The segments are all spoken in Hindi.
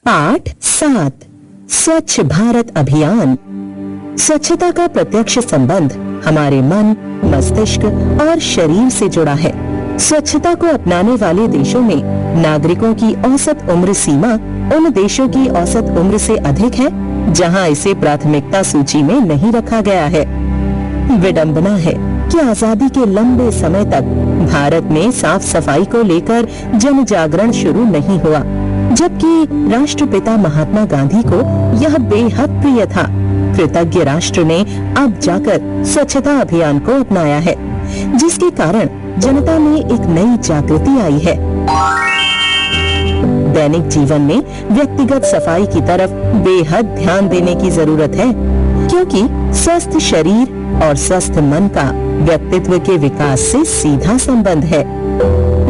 पाठ 7 स्वच्छ भारत अभियान। स्वच्छता का प्रत्यक्ष संबंध हमारे मन, मस्तिष्क और शरीर से जुड़ा है। स्वच्छता को अपनाने वाले देशों में नागरिकों की औसत उम्र सीमा उन देशों की औसत उम्र से अधिक है जहां इसे प्राथमिकता सूची में नहीं रखा गया है। विडंबना है कि आजादी के लंबे समय तक भारत में साफ सफाई को लेकर जन जागरण शुरू नहीं हुआ, जबकि राष्ट्रपिता महात्मा गांधी को यह बेहद प्रिय था। कृतज्ञ राष्ट्र ने अब जाकर स्वच्छता अभियान को अपनाया है, जिसके कारण जनता में एक नई जागृति आई है। दैनिक जीवन में व्यक्तिगत सफाई की तरफ बेहद ध्यान देने की जरूरत है, क्योंकि स्वस्थ शरीर और स्वस्थ मन का व्यक्तित्व के विकास से सीधा संबंध है।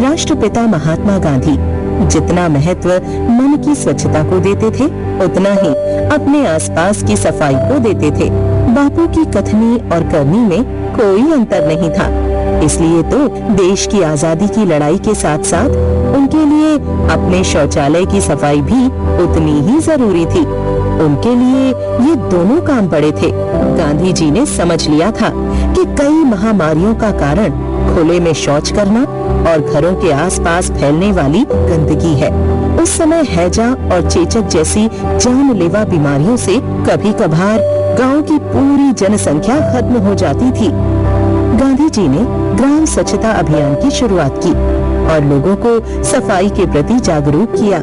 राष्ट्रपिता महात्मा गांधी जितना महत्व मन की स्वच्छता को देते थे, उतना ही अपने आसपास की सफाई को देते थे। बापू की कथनी और करनी में कोई अंतर नहीं था। इसलिए तो देश की आजादी की लड़ाई के साथ साथ उनके लिए अपने शौचालय की सफाई भी उतनी ही जरूरी थी। उनके लिए ये दोनों काम बड़े थे। गांधी जी ने समझ लिया था कि कई महामारियों का कारण खुले में शौच करना और घरों के आसपास फैलने वाली गंदगी है। उस समय हैजा और चेचक जैसी जानलेवा बीमारियों से कभी कभार गांव की पूरी जनसंख्या खत्म हो जाती थी। गांधी जी ने ग्राम स्वच्छता अभियान की शुरुआत की और लोगों को सफाई के प्रति जागरूक किया।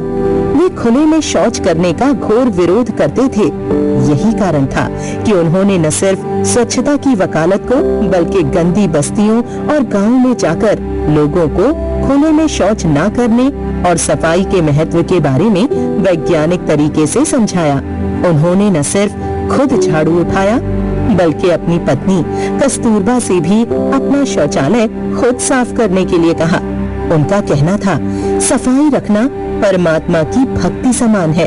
वे खुले में शौच करने का घोर विरोध करते थे। यही कारण था कि उन्होंने न सिर्फ स्वच्छता की वकालत को, बल्कि गंदी बस्तियों और गांवों में जाकर लोगों को खुले में शौच न करने और सफाई के महत्व के बारे में वैज्ञानिक तरीके से समझाया। उन्होंने न सिर्फ खुद झाड़ू उठाया, बल्कि अपनी पत्नी कस्तूरबा से भी अपना शौचालय खुद साफ करने के लिए कहा। उनका कहना था, सफाई रखना परमात्मा की भक्ति समान है।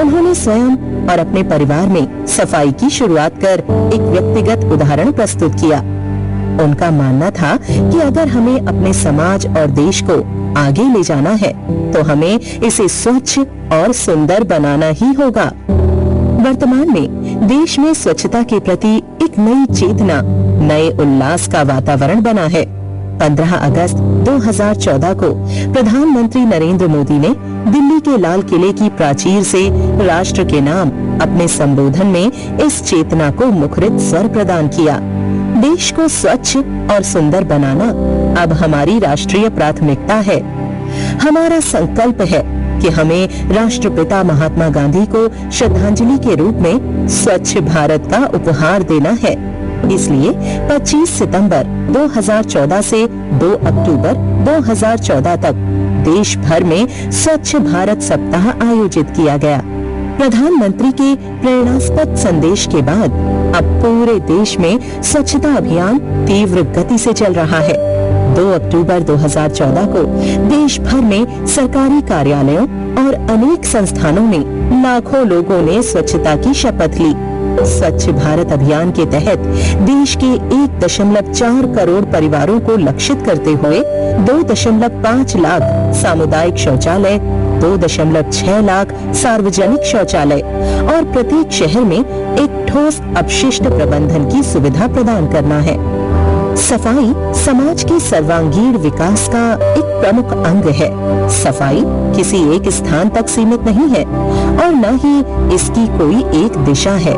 उन्होंने स्वयं और अपने परिवार में सफाई की शुरुआत कर एक व्यक्तिगत उदाहरण प्रस्तुत किया। उनका मानना था कि अगर हमें अपने समाज और देश को आगे ले जाना है, तो हमें इसे स्वच्छ और सुंदर बनाना ही होगा। वर्तमान में देश में स्वच्छता के प्रति एक नई चेतना, नए उल्लास का वातावरण बना है। 15 अगस्त 2014 को प्रधानमंत्री नरेंद्र मोदी ने दिल्ली के लाल किले की प्राचीर से राष्ट्र के नाम अपने संबोधन में इस चेतना को मुखरित स्वर प्रदान किया। देश को स्वच्छ और सुंदर बनाना अब हमारी राष्ट्रीय प्राथमिकता है। हमारा संकल्प है कि हमें राष्ट्रपिता महात्मा गांधी को श्रद्धांजलि के रूप में स्वच्छ भारत का उपहार देना है। इसलिए 25 सितंबर 2014 से 2 अक्टूबर 2014 तक देश भर में स्वच्छ भारत सप्ताह आयोजित किया गया। प्रधानमंत्री के प्रेरणास्पद संदेश के बाद अब पूरे देश में स्वच्छता अभियान तीव्र गति से चल रहा है। 2 अक्टूबर 2014 को देश भर में सरकारी कार्यालयों और अनेक संस्थानों में लाखों लोगों ने स्वच्छता की शपथ ली। स्वच्छ भारत अभियान के तहत देश के 1.4 करोड़ परिवारों को लक्षित करते हुए 2.5 लाख सामुदायिक शौचालय, 2.6 लाख सार्वजनिक शौचालय और प्रत्येक शहर में एक ठोस अपशिष्ट प्रबंधन की सुविधा प्रदान करना है। सफाई समाज के सर्वांगीण विकास का एक प्रमुख अंग है। सफाई किसी एक स्थान तक सीमित नहीं है और न ही इसकी कोई एक दिशा है।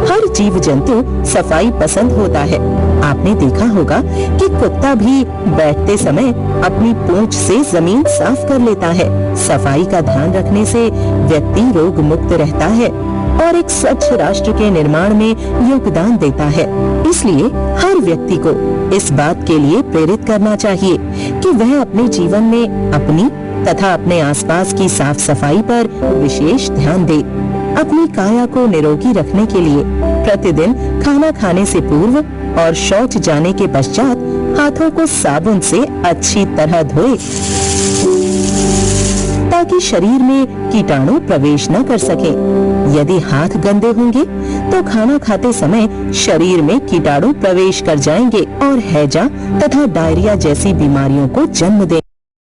हर जीव जंतु सफाई पसंद होता है। आपने देखा होगा कि कुत्ता भी बैठते समय अपनी पूंछ से जमीन साफ कर लेता है। सफाई का ध्यान रखने से व्यक्ति रोग मुक्त रहता है और एक स्वच्छ राष्ट्र के निर्माण में योगदान देता है। इसलिए हर व्यक्ति को इस बात के लिए प्रेरित करना चाहिए कि वह अपने जीवन में अपनी तथा अपने आसपास की साफ सफाई पर विशेष ध्यान दे। अपनी काया को निरोगी रखने के लिए प्रतिदिन खाना खाने से पूर्व और शौच जाने के पश्चात हाथों को साबुन से अच्छी तरह धोए, ताकि शरीर में कीटाणु प्रवेश न कर सके। यदि हाथ गंदे होंगे तो खाना खाते समय शरीर में कीटाणु प्रवेश कर जाएंगे और हैजा तथा डायरिया जैसी बीमारियों को जन्म देंगे।